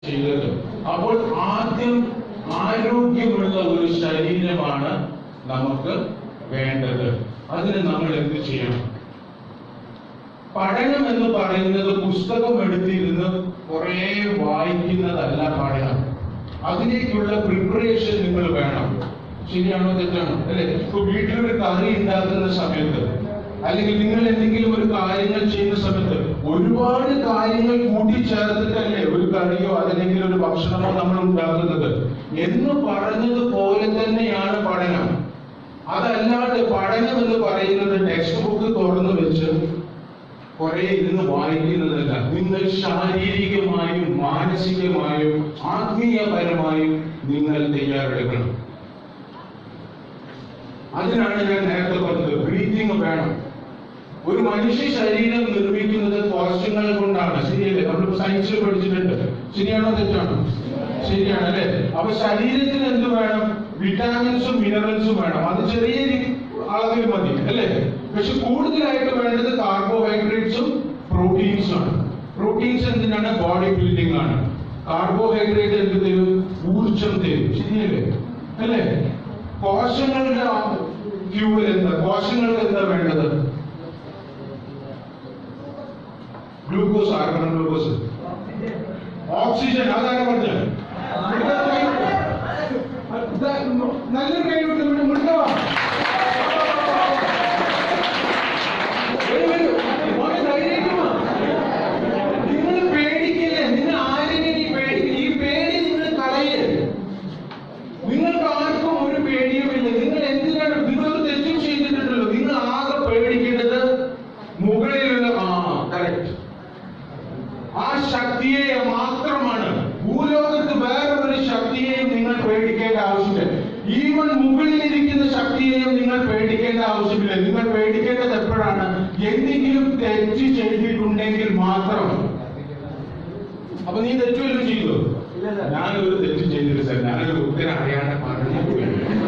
ചെയ്തത്. അപ്പോൾ ആദ്യം ആരോഗ്യമുള്ള ഒരു ശരീരമാണ് നമുക്ക് വേണ്ടത്. അതിന് നമ്മൾ എന്ത് ചെയ്യണം? പഠനം എന്ന് പറയുന്നത് പുസ്തകം എടുത്തിരുന്ന് കുറെ വായിക്കുന്നതല്ല പഠനം. അതിലേക്കുള്ള പ്രിപ്പറേഷൻ നിങ്ങൾ വേണം. ശരിയാണോ തെറ്റാണോ? അല്ലെ? ഇപ്പൊ വീട്ടിലൊരു കറി ഉണ്ടാക്കുന്ന സമയത്ത്, അല്ലെങ്കിൽ നിങ്ങൾ എന്തെങ്കിലും ഒരു കാര്യങ്ങൾ ചെയ്യുന്ന സമയത്ത് ഒരുപാട് കാര്യങ്ങൾ കൂട്ടിച്ചേർത്തിട്ടല്ലേ ഒരു കറിയോ അല്ലെങ്കിൽ ഒരു ഭക്ഷണമോ നമ്മൾ ഉണ്ടാക്കുന്നത്. എന്ന് പറഞ്ഞതുപോലെ തന്നെയാണ് പഠനം. അതല്ലാതെ പഠനം എന്ന് പറയുന്നത് ടെക്സ്റ്റ് ബുക്ക് തുറന്നു വെച്ച് കുറെ ഇരുന്ന് വായിക്കുന്നതല്ല. നിങ്ങൾ ശാരീരികമായും മാനസികമായും ആത്മീയപരമായും നിങ്ങൾ തയ്യാറെടുക്കണം. അതിനാണ് ഞാൻ നേരത്തെ പറഞ്ഞത്, ബ്രീത്തിങ് വേണം. ഒരു മനുഷ്യ ശരീരം നിർമ്മിക്കുന്നത് കോശങ്ങൾ കൊണ്ടാണ്. ശരിയല്ലേ? നമ്മൾ സയൻസിൽ പഠിച്ചിട്ടുണ്ട്. ശരിയാണോ തെറ്റാണോ? ശരിയാണ് അല്ലെ? അപ്പൊ ശരീരത്തിന് എന്ത് വേണം? വിറ്റാമിൻസും മിനറൽസും വേണം. അത് ചെറിയ അളവിൽ മതി അല്ലെ? പക്ഷെ കൂടുതലായിട്ട് വേണ്ടത് കാർബോഹൈഡ്രേറ്റ്സും പ്രോട്ടീൻസും ആണ്. പ്രോട്ടീൻസ് എന്തിനാണ്? ബോഡി ബിൽഡിംഗ് ആണ്. കാർബോഹൈഡ്രേറ്റ് എന്ത് തരും? ഊർജം തരും. ശരിയല്ലേ? അല്ലെ? കോശങ്ങളുടെ ഫ്യൂവൽ എന്താ? കോശങ്ങൾക്ക് എന്താ വേണ്ടത്? ഗ്ലൂക്കോസ്. ആർക്കാണ് ഗ്ലൂക്കോസ്? ഓക്സിജൻ. അതാണ് പറഞ്ഞത്. നല്ലൊരു കൈ മുഴുവ നിങ്ങൾ പേടിക്കില്ലേ? നിങ്ങൾ ആരെങ്കിലും ഈ പേടി നിങ്ങൾ കളയരുത്. നിങ്ങൾക്ക് ആർക്കും ഒരു പേടിയുമില്ല. നിങ്ങൾ എന്തിനാണ്? നിങ്ങളൊരു തെറ്റും ചെയ്തിട്ടുണ്ടല്ലോ. നിങ്ങൾ ആകെ പേടിക്കേണ്ടത് മുകളിലുള്ള കറക്റ്റ് ആ ശക്തിയെ മാത്രമാണ്. ഭൂലോകത്ത് വേറെ ഒരു ശക്തിയെയും നിങ്ങൾ പേടിക്കേണ്ട ആവശ്യമില്ല. ഈവൻ മുകളിലിരിക്കുന്ന ശക്തിയെയും നിങ്ങൾ പേടിക്കേണ്ട ആവശ്യമില്ല. നിങ്ങൾ പേടിക്കേണ്ടത് എപ്പോഴാണ്? എന്തെങ്കിലും തെറ്റ് ചെയ്തിട്ടുണ്ടെങ്കിൽ മാത്രം. അപ്പൊ നീ തെറ്റുവല്ലോ ചെയ്തു? ഞാനൊരു തെറ്റ് ചെയ്തില്ല സാർ, ഞാനൊരു ഉത്തരം അറിയാണ്ട് പറഞ്ഞു.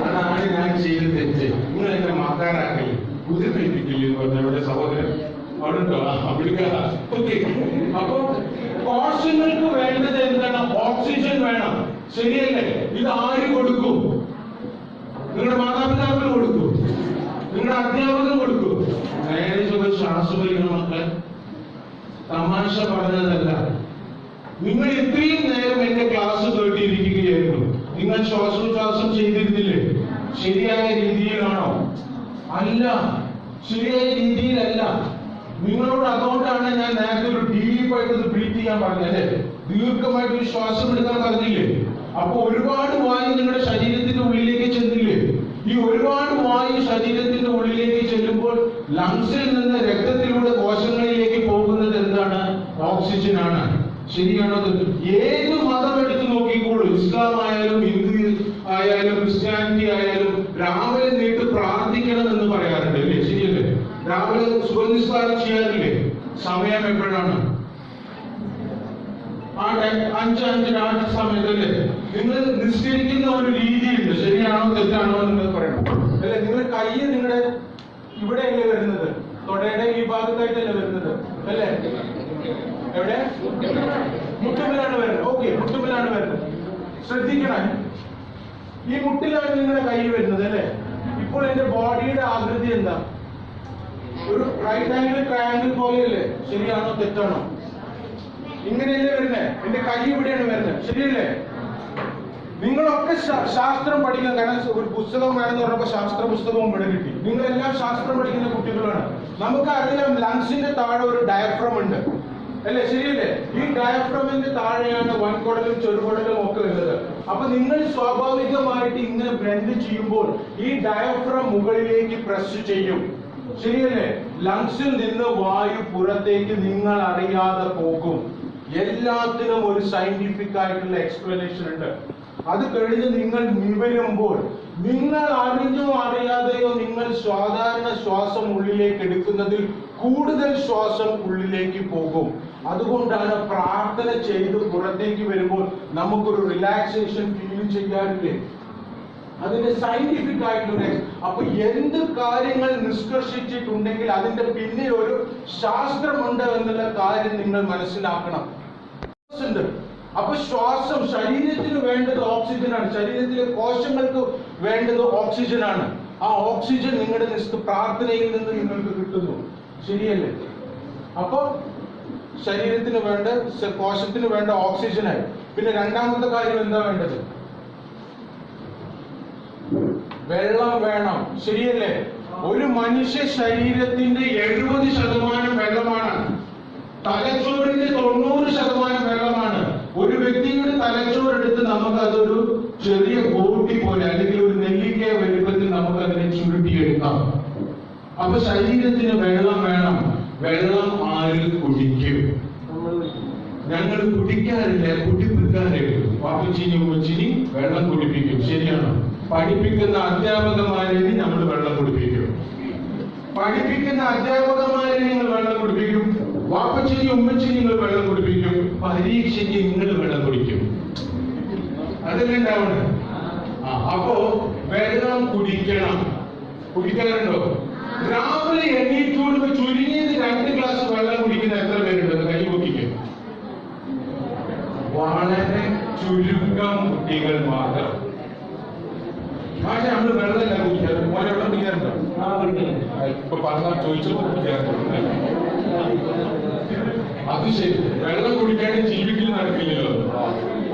അതാണ് ഞാൻ ചെയ്ത തെറ്റ്. നിങ്ങൾ എന്നെ മാതാരാക്കല്ലേ, ബുദ്ധിമുട്ടിപ്പിക്കില്ലേ പറഞ്ഞ സഹോദരൻ അവിടുണ്ടോ? അപ്പൊ കോശങ്ങൾക്ക് വേണ്ടത് എന്താണ്? ഓക്സിജൻ വേണം. ശരിയല്ലേ? ഇത് ആര് കൊടുക്കും? നിങ്ങളുടെ മാതാപിതാക്കൾ കൊടുക്കും, നിങ്ങളുടെ അധ്യാപകർ കൊടുക്കും. നേരെ ശാസ്ത്രപരിക്കുന്ന മക്കൾ തമാശ പറഞ്ഞതല്ല. നിങ്ങൾ ഇത്രയും നേരം എന്റെ ക്ലാസ് കേട്ടിരിക്കുകയായിരുന്നു. നിങ്ങൾ ശ്വാസോച്ഛ്വാസം ചെയ്തിരുന്നില്ലേ? ശരിയായ രീതിയിലാണോ? അല്ല, ശരിയായ രീതിയിലല്ല. നിങ്ങളോട് അതുകൊണ്ടാണ് ഞാൻ നേരത്തെ ഒരു ഡീപ്പായിട്ട് ബ്രീത്ത് ചെയ്യാൻ പറഞ്ഞല്ലേ? ദീർഘമായിട്ടൊരു ശ്വാസം എടുക്കാൻ പറഞ്ഞില്ലേ? അപ്പൊ ഒരുപാട് വായു നിങ്ങളുടെ ശരീരത്തിന്റെ ഉള്ളിലേക്ക് ചെന്നില്ലേ? ഈ ഒരുപാട് വായു ശരീരത്തിന്റെ ഉള്ളിലേക്ക് ചെല്ലുമ്പോൾ ലങ്സിൽ നിന്ന് രക്തത്തിലൂടെ കോശങ്ങളിലേക്ക് പോകുന്നത് എന്താണ്? ഓക്സിജൻ ആണ്. ശരിയാണോ? ഏത് മതം എടുത്തു നോക്കിക്കോളൂ, ഇസ്ലാം ആയാലും ഹിന്ദു ആയാലും ക്രിസ്ത്യാനിറ്റി ആയാലും രാവിലെ നീട്ട് പ്രാർത്ഥിക്കണം എന്ന് പറയാറുണ്ട് അല്ലേ? ശരിയല്ലേ? രാവിലെ സുബഹിസ്കാരം ചെയ്യാറില്ലേ? സമയം എപ്പോഴാണ്? 5:05 സമയത്തല്ലേ? നിങ്ങൾ നിസ്കരിക്കുന്ന ഒരു രീതിയുണ്ട്. ശരിയാണോ തെറ്റാണോ എന്ന് പറയണം അല്ലെ? നിങ്ങൾ കൈ നിങ്ങളുടെ ഇവിടെയല്ലേ വരുന്നത്? തൊടയുടെ ഈ ഭാഗത്തായിട്ടല്ലേ വരുന്നത് അല്ലേ? എവിടെ? മുട്ടുമ്പിലാണ് വരുന്നത്. ഓക്കെ, മുട്ടുമ്പിലാണ് വരുന്നത്. ശ്രദ്ധിക്കണം, ഈ മുട്ടിലാണ് നിങ്ങളുടെ കൈ വരുന്നത് അല്ലേ? ഇപ്പോൾ എന്റെ ബോഡിയുടെ ആകൃതി എന്താ? ഒരു റൈറ്റ് ആംഗിൾ ട്രയാംഗിൾ പോലെയല്ലേ? ശരിയാണോ തെറ്റാണോ? ഇങ്ങനെയല്ലേ വരുന്നത്? എന്റെ കൈ ഇവിടെയാണ് വരുന്നത്. ശരിയല്ലേ? നിങ്ങളൊക്കെ ശാസ്ത്രം പഠിക്കുന്ന, കാരണം ഒരു പുസ്തകം വേണമെന്ന് പറഞ്ഞപ്പോൾ ശാസ്ത്ര പുസ്തകവും ഇവിടെ കിട്ടി. നിങ്ങളെല്ലാം ശാസ്ത്രം പഠിക്കുന്ന കുട്ടികളാണ്. നമുക്കറിയാം ലങ്സിന്റെ താഴെ ഒരു ഡയഫ്രം ഉണ്ട് അല്ലെ? ശരിയല്ലേ? ഈ ഡയഫ്രമിന്റെ താഴെയാണ് വൻകുടലും ചെറുകുടലും ഒക്കെ വരുന്നത്. അപ്പൊ നിങ്ങൾ സ്വാഭാവികമായിട്ട് ഇങ്ങനെ ബ്ലെൻഡ് ചെയ്യുമ്പോൾ ഈ ഡയഫ്രം മുകളിലേക്ക് പ്രസ് ചെയ്യും. ശരിയല്ലേ? ലങ്സിൽ നിന്ന് വായു പുറത്തേക്ക് നിങ്ങൾ അറിയാതെ പോകും. എല്ലാത്തിനും ഒരു സയന്റിഫിക് ആയിട്ടുള്ള എക്സ്പ്ലനേഷൻ ഉണ്ട്. അത് കഴിഞ്ഞ് നിങ്ങൾ നിവരുമ്പോൾ നിങ്ങൾ അറിഞ്ഞോ അറിയാതെയോ നിങ്ങൾ സാധാരണ ശ്വാസം ഉള്ളിലേക്ക് എടുക്കുന്നതിൽ കൂടുതൽ ശ്വാസം ഉള്ളിലേക്ക് പോകും. അതുകൊണ്ടാണ് പ്രാർത്ഥന ചെയ്ത് പുറത്തേക്ക് വരുമ്പോൾ നമുക്കൊരു റിലാക്സേഷൻ ഫീൽ ചെയ്യാറില്ലേ? അതിന്റെ സയന്റിഫിക് ആയിട്ടുള്ള. അപ്പൊ എന്ത് കാര്യങ്ങൾ നിഷ്കർഷിച്ചിട്ടുണ്ടെങ്കിൽ അതിന്റെ പിന്നിൽ ഒരു ശാസ്ത്രമുണ്ട് എന്നുള്ള കാര്യം നിങ്ങൾ മനസ്സിലാക്കണം. അപ്പൊ ശ്വാസം ശരീരത്തിന് വേണ്ടത് ഓക്സിജനാണ്, ശരീരത്തിലെ കോശങ്ങൾക്ക് വേണ്ടത് ഓക്സിജനാണ്. ആ ഓക്സിജൻ നിങ്ങളുടെ പ്രാർത്ഥനയിൽ നിന്ന് നിങ്ങൾക്ക് കിട്ടുന്നു, ശരിയല്ലേ? അപ്പൊ ശരീരത്തിന് വേണ്ട കോശത്തിന് വേണ്ട ഓക്സിജനായി. പിന്നെ രണ്ടാമത്തെ കാര്യം എന്താ വേണ്ടത്? വെള്ളം വേണം, ശരിയല്ലേ? ഒരു മനുഷ്യ ശരീരത്തിന്റെ 70% വെള്ളമാണ്. തലച്ചോറിന്റെ 90% വെള്ളമാണ്. ഒരു വ്യക്തിയുടെ തലച്ചോറെടുത്ത് നമുക്ക് അതൊരു ചെറിയ ബോട്ടി പോലെ അല്ലെങ്കിൽ ഒരു നെല്ലിക്ക വലുപ്പത്തിൽ നമുക്ക് അതിനെ ചുരുട്ടിയെടുക്കാം. അപ്പൊ ശരീരത്തിന് വെള്ളം വേണം. വെള്ളം ആര് കുടിക്കും? ഞങ്ങൾ കുടിക്കാറില്ല, കുടിപ്പിക്കാറേ ഉള്ളൂ. പാപ്പച്ചിനി ഉമ്മച്ചിനി വെള്ളം കുടിപ്പിക്കും, ശരിയാണോ? പഠിപ്പിക്കുന്ന അധ്യാപകന്മാരെ നമ്മൾ വെള്ളം കുടിപ്പിക്കും. പഠിപ്പിക്കുന്ന അധ്യാപകന്മാരെ നിങ്ങൾ വെള്ളം കുടിപ്പിക്കും. വാപ്പച്ചിനി ഉമ്മച്ചിനി നിങ്ങൾ വെള്ളം കുടിപ്പിക്കും. പരീക്ഷയ്ക്ക് നിങ്ങൾ വെള്ളം കുടിക്കും. അതല്ലേ ഉണ്ടാവണം. അപ്പോ വെള്ളം കുടിക്കണം. കുടിക്കാറുണ്ടോ? രാവിലെ എണീറ്റോട് ചുരുങ്ങിയത് 2 ഗ്ലാസ് വെള്ളം കുടിക്കുന്ന എത്ര പേരുണ്ട്? കൈ പൊക്കിക്കും. വളരെ ചുരുക്കം കുട്ടികൾ മാത്രം. പക്ഷെ നമ്മള് വെള്ളമല്ല കുടിക്കാറ്. മോനെ വെള്ളം കുടിക്കാറുണ്ടോ? ഇപ്പൊ പറഞ്ഞാൽ ചോദിച്ചപ്പോ കുടിക്കാറുണ്ട്. അത് ശരി, വെള്ളം കുടിക്കാണ്ട് ജീവിക്കൽ നടക്കില്ലല്ലോ.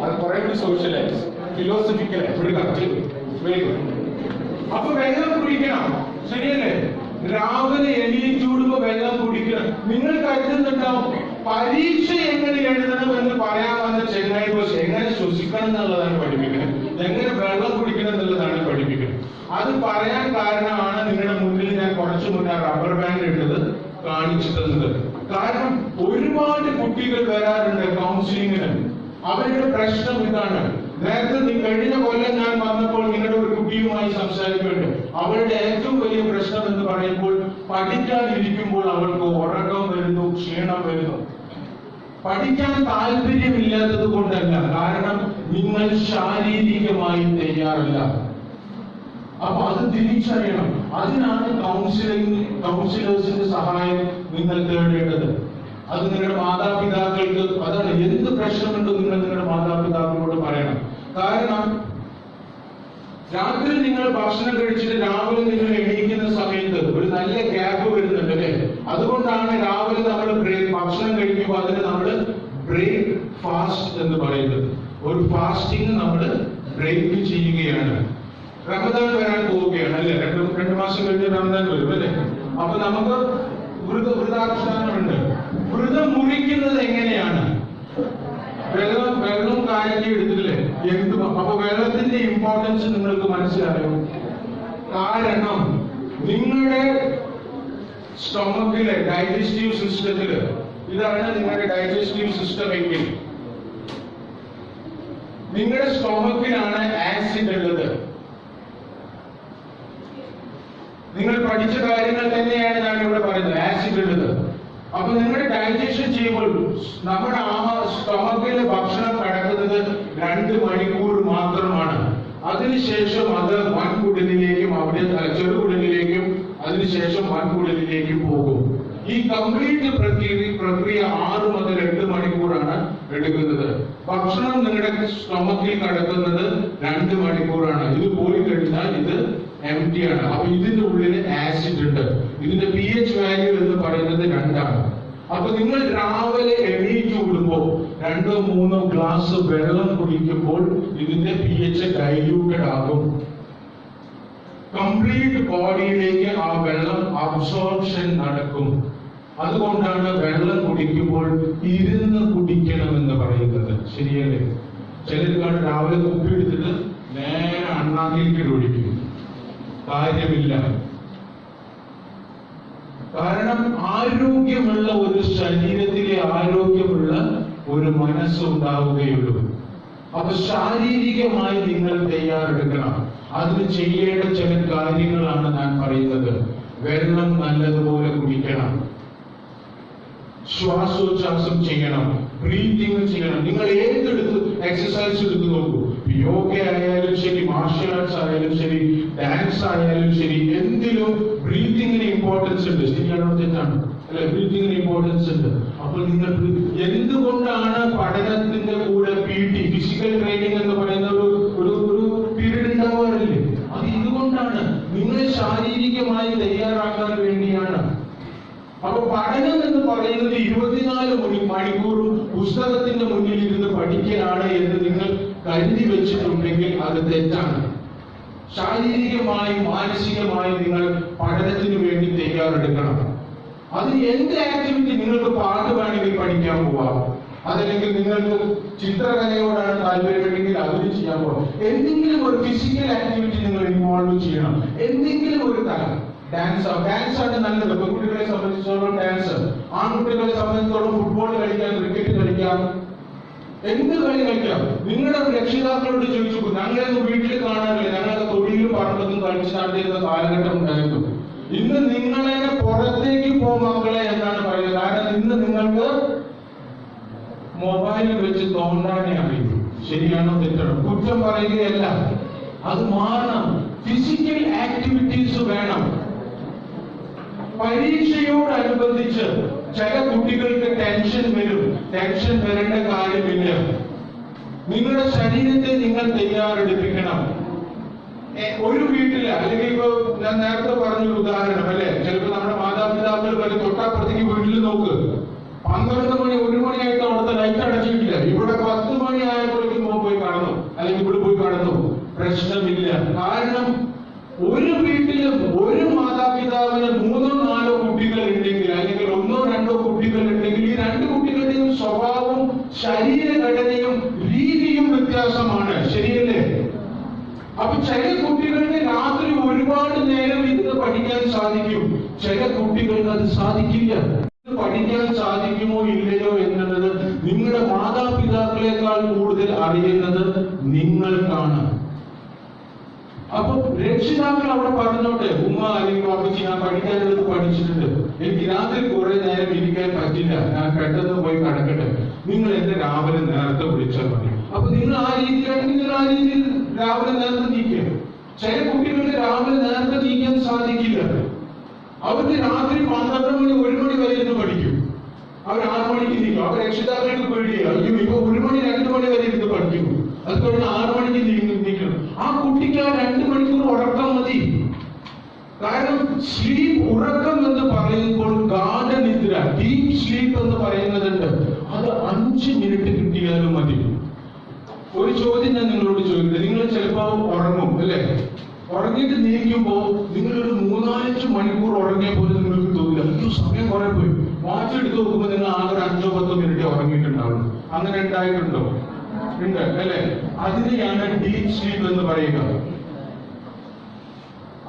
അത് കുറെ കൂടി സോഷ്യലൈസ് ഫിലോസഫിക്കൽ അപ്പൊ വെള്ളം കുടിക്കണം, ശരിയല്ലേ? രാവിലെ എണീറ്റൂടുമ്പോ വെള്ളം കുടിക്കണം. നിങ്ങൾ കരുതുന്നുണ്ടാവും പരീക്ഷ എങ്ങനെ എഴുതണം എന്ന് പറയാൻ വന്ന ചെങ്ങായി ബോസ് എങ്ങനെ ശ്വസിക്കണം എന്നുള്ളതാണ് പഠിപ്പിക്കുന്നത്, എങ്ങനെ വെള്ളം കുടിക്കണം എന്നുള്ളതാണ് പഠിപ്പിക്കുന്നത്. അത് പറയാൻ കാരണമാണ് നിങ്ങളുടെ മുന്നിൽ ഞാൻ കുറച്ചു മുന്നേ റബ്ബർ ബാൻഡ് ഇട്ടത് കാണിച്ചു തന്നത്. കാരണം ഒരുപാട് കുട്ടികൾ വരാറുണ്ട് കൗൺസിലിങ്ങിന്. അവരുടെ പ്രശ്നം ഇതാണ്. നേരത്തെ കഴിഞ്ഞ കൊല്ലം ഞാൻ വന്നപ്പോൾ നിങ്ങളുടെ ഒരു കുട്ടിയുമായി സംസാരിക്കുന്നുണ്ട്. അവളുടെ ഏറ്റവും വലിയ പ്രശ്നം എന്ന് പറയുമ്പോൾ പഠിക്കാനിരിക്കുമ്പോൾ അവൾക്ക് ഉറക്കം വരുന്നു, ക്ഷീണം വരുന്നു. പഠിക്കാൻ താല്പര്യമില്ലാത്തത് കൊണ്ടല്ല, കാരണം നിങ്ങൾ ശാരീരികമായി തയ്യാറല്ല. അപ്പൊ അത് തിരിച്ചറിയണം. അതിനാണ് കൗൺസിലേഴ്സിന്റെ സഹായം നിങ്ങൾ തേടേണ്ടത്. അത് നിങ്ങളുടെ മാതാപിതാക്കൾക്ക്, അതാണ് എന്ത് പ്രശ്നമുണ്ടോ നിങ്ങൾ നിങ്ങളുടെ മാതാപിതാക്കളോട് പറയണം. കാരണം രാത്രി നിങ്ങൾ ഭക്ഷണം കഴിച്ചിട്ട് രാവിലെ നിങ്ങൾ എണീക്കുന്ന സമയത്ത് ഒരു നല്ല ഗ്യാപ്പ് വരുന്നുണ്ട് അല്ലേ? അതുകൊണ്ടാണ് രാവിലെ നമ്മൾ ഭക്ഷണം കഴിക്കുമ്പോൾ അതിന് നമ്മൾ ബ്രേക്ക് ഫാസ്റ്റ് എന്ന് പറയുന്നത്. ഒരു ഫാസ്റ്റിംഗ് നമ്മൾ ബ്രേക്ക് ചെയ്യുകയാണ്. റമദാൻ വരാൻ പോവുകയാണ് അല്ലെ? രണ്ട് മാസം കഴിഞ്ഞ് റമദാൻ വരും അല്ലെ? അപ്പൊ നമുക്ക് വ്രതാനുഷ്ഠാനമുണ്ട്. വ്രതം മുറിക്കുന്നത് എങ്ങനെയാണ്? വെള്ളം കായറ്റി എടുത്തില്ലേ? അപ്പൊ വെള്ളത്തിന്റെ ഇമ്പോർട്ടൻസ് നിങ്ങൾക്ക് മനസ്സിലായോ? കാരണം നിങ്ങളുടെ സ്റ്റൊമക്കിലെ ഡൈജസ്റ്റീവ് സിസ്റ്റത്തില്, ഇതാണ് നിങ്ങളുടെ ഡൈജസ്റ്റീവ് സിസ്റ്റം എങ്കിൽ നിങ്ങളുടെ സ്റ്റൊമക്കിലാണ് ആസിഡ് ഉള്ളത്. നിങ്ങൾ പഠിച്ച കാര്യങ്ങൾ തന്നെയാണ് ഞാൻ ഇവിടെ പറയുന്നത്, ആസിഡ് ഉള്ളത്. അപ്പൊ നിങ്ങളുടെ ഡൈജഷൻ ചെയ്യുമ്പോൾ നമ്മുടെ സ്റ്റൊമക്കിൽ ഭക്ഷണം കടക്കുന്നത് 2 മണിക്കൂർ മാത്രമാണ്. അതിനുശേഷം അത് വൻകുടലിലേക്കും അവിടെ ചെറുകുടലിലേക്കും അതിനുശേഷം വൻകുടലിലേക്കും പോകും. ഈ കംപ്ലീറ്റ് പ്രക്രിയ 6 മുതൽ 8 മണിക്കൂറാണ് എടുക്കുന്നത്. ഭക്ഷണം നിങ്ങളുടെ സ്റ്റൊമക്കിൽ കടക്കുന്നത് 2 മണിക്കൂറാണ്. ഇത് പോയി കഴിഞ്ഞാൽ ഇത് എംപ്റ്റി ആണ്. അപ്പൊ ഇതിന്റെ ഉള്ളിൽ ആസിഡ് ഉണ്ട്. ഇതിന്റെ pH വാല്യൂ എന്ന് പറയുന്നത് 2 ആണ്. അപ്പൊ നിങ്ങൾ രാവിലെ എണീറ്റ് വിടുമ്പോൾ 2-3 ഗ്ലാസ് വെള്ളം കുടിക്കുമ്പോൾ ഇതിന്റെ pH ഡൈല്യൂട്ടഡ് ആകും. കംപ്ലീറ്റ് ബോഡിയിലേക്ക് ആ വെള്ളം അബ്സോർപ്ഷൻ നടക്കും. അതുകൊണ്ടാണ് വെള്ളം കുടിക്കുമ്പോൾ ഇരുന്ന് കുടിക്കണമെന്ന് പറയുന്നത്, ശരിയല്ലേ? ചിലർക്കാണ് രാവിലെ കുപ്പി എടുത്തിട്ട് നേരെ അണ്ണാക്കിലേക്ക് ഒഴിക്കും. കാര്യമില്ല. കാരണം ആരോഗ്യമുള്ള ഒരു ശരീരത്തിലെ ആരോഗ്യമുള്ള ഒരു മനസ്സുണ്ടാവുകയുള്ളൂ. അപ്പൊ ശാരീരികമായി നിങ്ങൾ തയ്യാറെടുക്കണം. അതിന് ചെയ്യേണ്ട ചില കാര്യങ്ങളാണ് ഞാൻ പറയുന്നത്. വെള്ളം നല്ലതുപോലെ കുടിക്കണം, ശ്വാസോച്ഛ്വാസം ചെയ്യണം, ബ്രീതിങ് ചെയ്യണം. നിങ്ങൾ ഏതെടുത്ത് എക്സസൈസ് എടുത്ത് നോക്കൂ. യോഗ ആയാലും ശരി, മാർഷ്യൽ ആർട്സ് ആയാലും ശരി, ഡാൻസ് ആയാലും ശരി, എന്തിലും ബ്രീതിങ്ങിന് ഇമ്പോർട്ടൻസ് ഉണ്ട്. ശരിയാണോ തെറ്റാണ് ബ്രീതിങ്ങിന് ഇമ്പോർട്ടൻസ് ഉണ്ട്. അപ്പോൾ നിങ്ങൾ എന്തുകൊണ്ടാണ് പഠനത്തിന്റെ കൂടെ PT ഫിസിക്കൽ ട്രെയിനിങ് എന്ന് പറയുന്ന ഒരു പീരീഡ് ഉണ്ടാവാറില്ലേ? അത് ഇതുകൊണ്ടാണ്, നിങ്ങളെ ശാരീരികമായി തയ്യാറാക്കാൻ വേണ്ടിയാണ്. അപ്പൊ പഠനം എന്ന് പറയുന്നത് 24 മണിക്കൂറും പുസ്തകത്തിന്റെ മുന്നിൽ ഇരുന്ന് പഠിക്കലാണ് എന്ന് നിങ്ങൾ കരുതി വെച്ചിട്ടുണ്ടെങ്കിൽ അത് തെറ്റാണ്. ശാരീരികമായും മാനസികമായും നിങ്ങൾ പഠനത്തിന് വേണ്ടി തയ്യാറെടുക്കണം. അത് എന്ത് ആക്ടിവിറ്റി, നിങ്ങൾക്ക് പാട്ട് വേണമെങ്കിൽ പഠിക്കാൻ പോവാം, അതല്ലെങ്കിൽ നിങ്ങൾക്ക് ചിത്രകലയോടാണ് താല്പര്യമെങ്കിൽ അതിന് ചെയ്യാൻ പോകാം. എന്തെങ്കിലും ഒരു ഫിസിക്കൽ ആക്ടിവിറ്റി നിങ്ങൾ ഇൻവോൾവ് ചെയ്യണം. എന്തെങ്കിലും ഒരു തലം. ഡാൻസ് ആണ് നല്ലത്. പെൺകുട്ടികളെ സംബന്ധിച്ചിടത്തോളം ഡാൻസ്, ആൺകുട്ടികളെ സംബന്ധിച്ചിടത്തോളം ഫുട്ബോൾ കളിക്കാം, ക്രിക്കറ്റ് കളിക്കാം, എന്ത് കളി കളിക്കാം. നിങ്ങളുടെ രക്ഷിതാക്കളോട് ചോദിച്ചു, ഞങ്ങളൊന്നും വീട്ടിൽ കാണാറില്ല, ഞങ്ങളുടെ തൊഴിലും പറമ്പത്തും കളിച്ചാണ്ടിരുന്ന കാലഘട്ടം ഉണ്ടായിരുന്നു. ഇന്ന് നിങ്ങളെ പുറത്തേക്ക് പോ മക്കളെ എന്നാണ് പറയുന്നത്. കാരണം ഇന്ന് നിങ്ങൾക്ക് മൊബൈൽ വെച്ച് തോണ്ടാനേ അറിയും. ശരിയാണോ തെറ്റാണോ? കുറ്റം പറയുകയല്ല, അത് മാറണം. ഫിസിക്കൽ ആക്ടിവിറ്റീസ് വേണം. പരീക്ഷയോടനുബന്ധിച്ച് ചില കുട്ടികൾക്ക് ടെൻഷൻ വരും. ടെൻഷൻ വരേണ്ട കാര്യമില്ല. നിങ്ങളുടെ ശരീരത്തെ നിങ്ങൾ തയ്യാറെടുപ്പിക്കണം. ഒരു വീട്ടില്, അല്ലെങ്കിൽ ഇപ്പൊ ഞാൻ നേരത്തെ പറഞ്ഞൊരു ഉദാഹരണം അല്ലെ, ചിലപ്പോൾ നമ്മുടെ മാതാപിതാക്കൾ വരെ തൊട്ടപ്പുറത്തേക്ക് വീട്ടിൽ നോക്ക്, 12 മണി 1 മണിയായിട്ട് അവിടുത്തെ ലൈറ്റ് അടച്ചിട്ടില്ല. ഇവിടെ 10 മണി ആയപ്പോഴേക്കും പോയി കാണുന്നു, അല്ലെങ്കിൽ ഇവിടെ പോയി കാണുന്നു, പ്രശ്നമില്ല. കാരണം ഒരു വീട്ടിലും ഒരു മാതാപിതാവിന് 3-4 കുട്ടികൾ ഉണ്ടെങ്കിൽ, അല്ലെങ്കിൽ 1-2 കുട്ടികൾ ഉണ്ടെങ്കിൽ, ഈ 2 കുട്ടികളുടെയും സ്വഭാവവും ശരീരഘടനയും രീതിയും വ്യത്യാസമാണ്. ശരിയല്ലേ? അപ്പൊ ചില കുട്ടികൾക്ക് രാത്രി ഒരുപാട് നേരം ഇരുന്ന് പഠിക്കാൻ സാധിക്കും, ചില കുട്ടികൾക്ക് അത് സാധിക്കില്ല. പഠിക്കാൻ സാധിക്കുമോ ഇല്ലയോ എന്നുള്ളത് നിങ്ങളുടെ മാതാപിതാക്കളെക്കാൾ കൂടുതൽ അറിയുന്നത് നിങ്ങൾക്കാണ്. അപ്പൊ രക്ഷിതാക്കൾ അവിടെ പറഞ്ഞോട്ടെ, ഉമ്മ അല്ലെങ്കിൽ വാപ്പച്ചി ഞാൻ പഠിക്കാനുള്ളത് പഠിച്ചിട്ടുണ്ട്, എനിക്ക് രാത്രി കുറെ നേരം ഇരിക്കാൻ പറ്റില്ല, ഞാൻ പെട്ടെന്ന് പോയി കിടക്കട്ടെ, നിങ്ങൾ എന്നെ രാവിലെ നേരത്തെ വിളിച്ചാൽ മതി. അപ്പൊ നിങ്ങൾ ആ രീതിയിലാണെങ്കിൽ നിങ്ങൾ ആ രീതിയിൽ രാവിലെ നേരത്തെ നീക്കുക. ചില കുട്ടികൾക്ക് രാവിലെ നേരത്തെ നീക്കാൻ സാധിക്കില്ല. അവർക്ക് രാത്രി 12 മണി 1 മണി വരെ ഇരുന്ന് പഠിക്കും. അവർ 6 മണിക്ക് നീക്കും. അവർ രക്ഷിതാക്കൾക്ക് പേടിയാണ്, അയ്യോ ഇപ്പൊ 1 മണി 2 മണി വരെ ഇരുന്ന് പഠിക്കും, അത് കഴിഞ്ഞ് 6 മണിക്ക് നീക്കണം. ആ കുട്ടിക്ക് ആ 2 മണിക്കൂർ ഉറക്കം മതി. കാരണം ഉറക്കം എന്ന് പറയുമ്പോൾ ഗാഢനിദ്ര, ഡീപ് സ്ലീപ്പ് എന്ന് പറയുന്നതുണ്ട്, അത് 5 മിനിറ്റ് കിട്ടിയാലും മതി. ഒരു ചോദ്യം ഞാൻ നിങ്ങളോട് ചോദിക്കട്ടെ, നിങ്ങൾ ചിലപ്പോ ഉറങ്ങും അല്ലെ? ഉറങ്ങിയിട്ട് നീക്കുമ്പോ നിങ്ങളൊരു 3-5 മണിക്കൂർ ഉറങ്ങിയ പോലെ നിങ്ങൾക്ക് തോന്നില്ല, അയ്യോ സമയം കുറെ പോയി. വാച്ച് എടുത്ത് നോക്കുമ്പോൾ നിങ്ങൾ ആകെ 5-10 മിനിറ്റ് ഉറങ്ങിയിട്ടുണ്ടാവുള്ളൂ. അങ്ങനെ ഉണ്ടായിട്ടുണ്ടോ? ഉണ്ട് അല്ലെ? അതിനെയാണ് ഡീപ് സ്ലീപ്പ് എന്ന് പറയുക.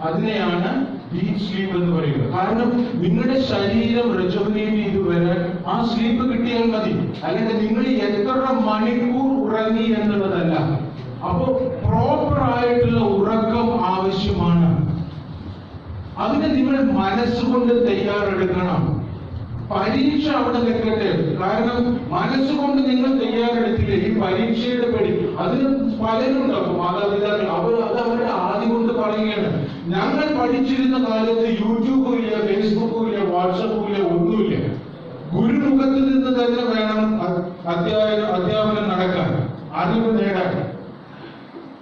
അതിനെയാണ് ഡീപ് സ്ലീപ്പ് എന്ന് പറയുക. കാരണം നിങ്ങളുടെ ശരീരം റെജുവിനേറ്റ് ചെയ്ത് വരാൻ ആ സ്ലീപ്പ് കിട്ടിയാൽ മതി. അല്ലെങ്കിൽ നിങ്ങൾ എത്ര മണിക്കൂർ ഉറങ്ങി എന്നുള്ളതല്ല. അപ്പോ പ്രോപ്പർ ആയിട്ടുള്ള ഉറക്കം ആവശ്യമാണ്. അതിന് നിങ്ങൾ മനസ്സുകൊണ്ട് തയ്യാറെടുക്കണം. പരീക്ഷ അവിടെ നിൽക്കട്ടെ. കാരണം മനസ്സുകൊണ്ട് നിങ്ങൾ തയ്യാറെടുത്തില്ല, ഈ പരീക്ഷയുടെ പേടി അതിന് പലരുണ്ടാവും മാതാപിതാക്കൾ. അത് അവരുടെ ആദ്യം കൊണ്ട് പറയുകയാണ്. ഞങ്ങൾ പഠിച്ചിരുന്ന കാലത്ത് യൂട്യൂബും ഇല്ല, ഫേസ്ബുക്കും ഇല്ല, വാട്സപ്പും ഇല്ല, ഒന്നുമില്ല. ഗുരുമുഖത്തിൽ നിന്ന് തന്നെ വേണം അധ്യാപനം നടക്കാൻ, അറിവ് നേടാൻ.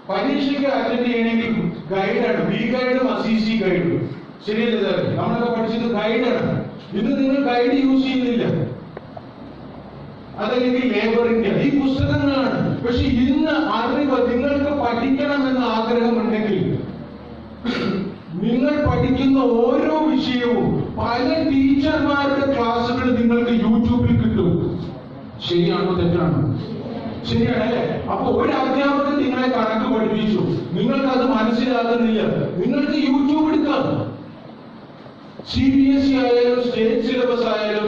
പരീക്ഷയ്ക്ക് അറ്റൻഡ് ചെയ്യണമെങ്കിൽ ഗൈഡാണ്, ബി ഗൈഡും അസിസി ഗൈഡും. ശരിയല്ലേ സാർ? നമ്മളൊക്കെ പഠിച്ചത് ഗൈഡാണ്. ഇന്ന് നിങ്ങൾ ഗൈഡ് യൂസ് ചെയ്യുന്നില്ല, അതല്ലെങ്കിൽ ലേബർ ഇന്ത്യ, ഈ പുസ്തകങ്ങളാണ്. പക്ഷെ ഇന്ന് അറിവ്, നിങ്ങൾക്ക് പഠിക്കണമെന്ന് ആഗ്രഹമുണ്ടെങ്കിൽ നിങ്ങൾ പഠിക്കുന്ന ഓരോ വിഷയവും പല ടീച്ചർമാരുടെ ക്ലാസ്സുകൾ നിങ്ങൾക്ക് യൂട്യൂബിൽ കിട്ടും. ശരിയാണോ തെറ്റാണോ? ശരിയാണല്ലേ? അപ്പൊ ഒരു അധ്യാപകൻ നിങ്ങളെ കണക്ക് പഠിപ്പിച്ചു, നിങ്ങൾക്ക് അത് മനസ്സിലാകുന്നില്ല, നിങ്ങൾക്ക് യൂട്യൂബ് എടുക്കാം. CBSE ആയാലും സ്റ്റേറ്റ് സിലബസ് ആയാലും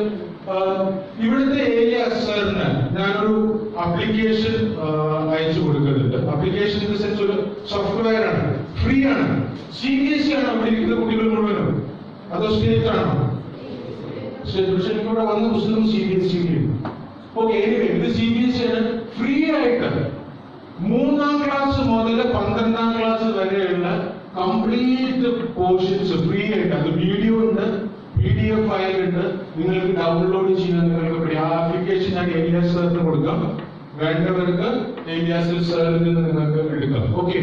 ഇവിടുത്തെ ഏരിയ സാറിന് ഞാനൊരു ആപ്ലിക്കേഷൻ അയച്ചു കൊടുക്കുന്നുണ്ട്. ആപ്ലിക്കേഷൻ ഇൻ ദ സെൻസ് ഒരു സോഫ്റ്റ്വെയർ ആണ്, ഫ്രീ ആണ്. CBSE ആണ് അവിടെ ഇരിക്കുന്ന കുട്ടികൾ മുഴുവനും, അതോ സ്റ്റേറ്റ് ആണോ? സ്റ്റേറ്റ്. പക്ഷെ എനിക്കിവിടെ വന്ന പുസ്തകം CBSE. ഓക്കെ, എനിവേ ഇത് CBSE ആണ്. ഫ്രീ ആയിട്ട് 3-ാം ക്ലാസ് മുതൽ 12-ാം ക്ലാസ് വരെയുള്ള കംപ്ലീറ്റ് പോർഷൻസ് ഫ്രീ ആയിട്ട്, അത് വീഡിയോ ഉണ്ട്, PDF ഫയൽ ഉണ്ട്, നിങ്ങൾക്ക് ഡൗൺലോഡ് ചെയ്യാൻ നിങ്ങൾക്ക് ആ ആപ്ലിക്കേഷൻ ഞാൻ സാറിന് കൊടുക്കാം. വേണ്ടവർക്ക് ഏരിയാസിൽ സാറിൽ നിന്ന് നിങ്ങൾക്ക് എടുക്കാം. ഓക്കെ,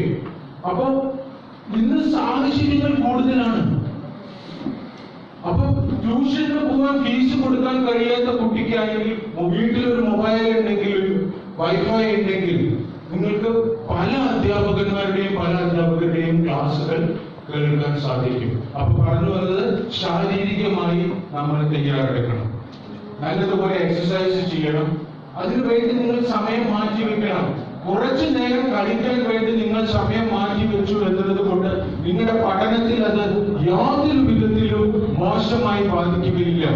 അപ്പൊ ഇന്ന് സാഹചര്യങ്ങൾ കൂടുതലാണ്. അപ്പൊ ട്യൂഷന് പോകാൻ ഫീസ് കൊടുക്കാൻ കഴിയാത്ത കുട്ടിക്കാണെങ്കിൽ വീട്ടിലൊരു മൊബൈൽ ഉണ്ടെങ്കിൽ, വൈഫൈ ഉണ്ടെങ്കിൽ നിങ്ങൾക്ക് പല അധ്യാപകരുടെയും ക്ലാസ്സുകൾ കേൾക്കാൻ സാധിക്കും. അപ്പൊ പറഞ്ഞു വന്നത് ശാരീരികമായി നമ്മൾ തയ്യാറെടുക്കണം, നല്ലതുപോലെ എക്സസൈസ് ചെയ്യണം, അതിനുവേണ്ടി നിങ്ങൾ സമയം മാറ്റി വെക്കണം. കുറച്ചു നേരം കളിക്കാൻ വേണ്ടി നിങ്ങൾ സമയം മാറ്റി വെച്ചു എന്നത് കൊണ്ട് നിങ്ങളുടെ പഠനത്തിൽ അത് യാതൊരു വിധത്തിലും മോശമായി ബാധിക്കുകയില്ല.